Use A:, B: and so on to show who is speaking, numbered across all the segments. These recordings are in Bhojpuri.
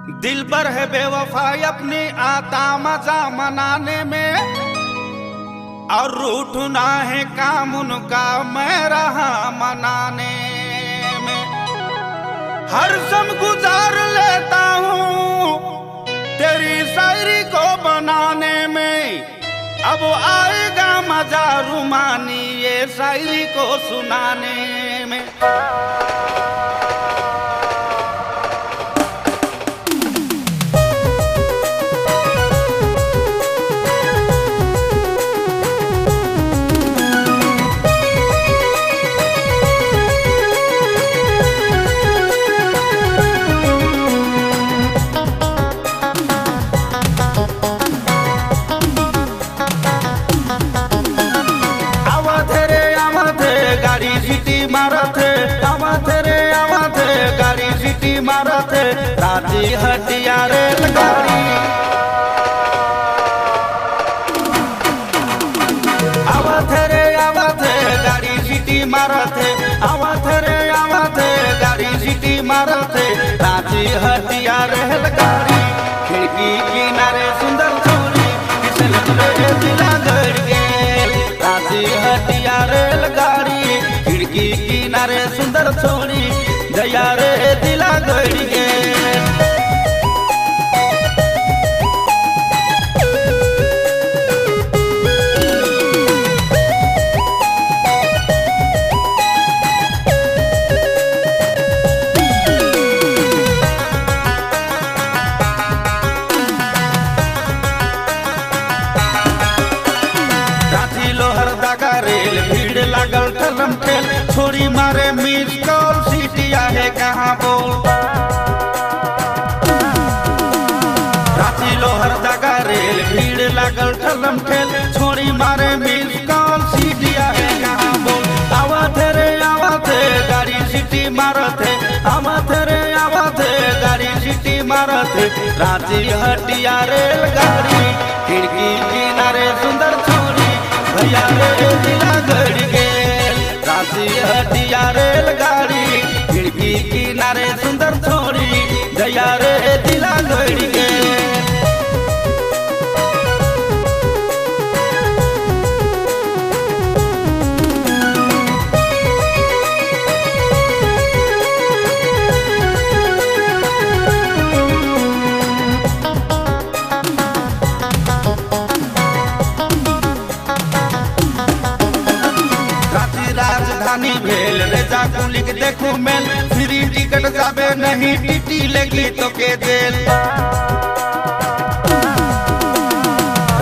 A: दिल पर है बेवफाई अपनी आता मजा मनाने में, और रूठना है काम उनका मैं रहा मनाने में। हर सम गुजार लेता हूँ तेरी शायरी को बनाने में, अब आएगा मजा रुमानी ये शायरी को सुनाने में। गाड़ी सिटी मारत राजी हटिया रेलगाड़ी, आवत रे गाड़ी सिटी मारत, आवत रे गाड़ी सिटी मारत राजी हटिया रेलगाड़ी। खिड़की किनारे सुंदर छोरी किसल में दिला गड़ गेल, राजी हटिया रेलगाड़ी। खिड़की किनारे सुंदर छोरी दया रे दिला गड़ गेल। राती लोहर दागा रेल भीड़ लागल ठलम ठेल, छोरी मारे मिस कॉल सीटिया है कहाँ बोल। राती लोहर दागा रेल भीड़ लागल ठलम ठेल, छोरी मारे मिस कॉल सीटिया है कहाँ बोल। आवत रे गाड़ी सिटी मारत, आवत रे गाड़ी सिटी मारत रांची हटिया रेलगाड़ी। खिड़की किनारे सुंदर छोरी भैया रे दिला गड़ गेल, रांची हटिया रेलगाड़ी। खिड़की किनारे सुंदर छोरी दया रे दिला गड़ गेल। राजधानी भेल रेजा कुलिक देखो मेल, फ्री टिकट जाबे नहीं टीटी लगी तो के जेल।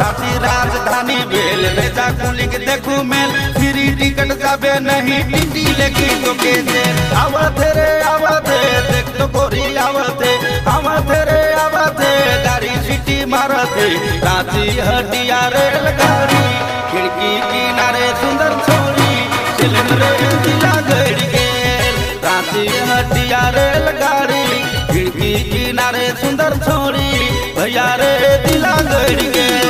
A: राती राजधानी भेल रेजा कुलिक देखो मेल, फ्री टिकट जाबे नहीं टीटी लगी तो के जेल। आवत रे देख तो गोरी आवत रे गाड़ी सिटी मारत रांची हटिया रेलगाड़ी। खिड़की किनारे सुंदर छोरी रे दिला गड़ गेल, रांची हटिया रेलगाड़ी। खिड़की किनारे सुंदर छोरी भैया रे दिला गड़ गेल।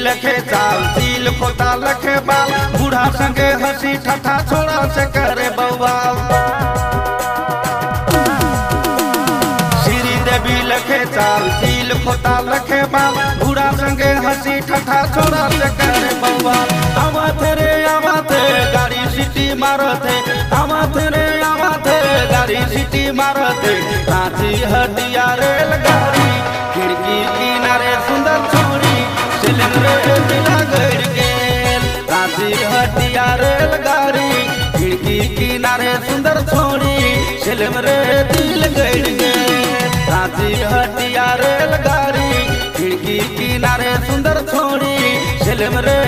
A: लखे चाल सील खोता लखे बाल, बूढ़ा संगे हंसी ठठा छोड़ा से करे बवाल। श्री देवी लखे चाल सील खोता लखे बाल, बूढ़ा संगे हंसी ठठा छोड़ा से करे बवाल। आवत रे गाड़ी सिटी मारत, आवत रे गाड़ी सिटी मारत रांची हटिया रेलगाड़ी। खिड़की किनारे सुंदर छोरी रे दिला गड़ गेल, रांची हटिया रेलगाड़ी। खिड़की किनारे सुंदर छोरी फिल्म रे दिल गड़ गेल, रांची हटिया रेलगाड़ी। खिड़की किनारे सुंदर छोरी फिल्म रे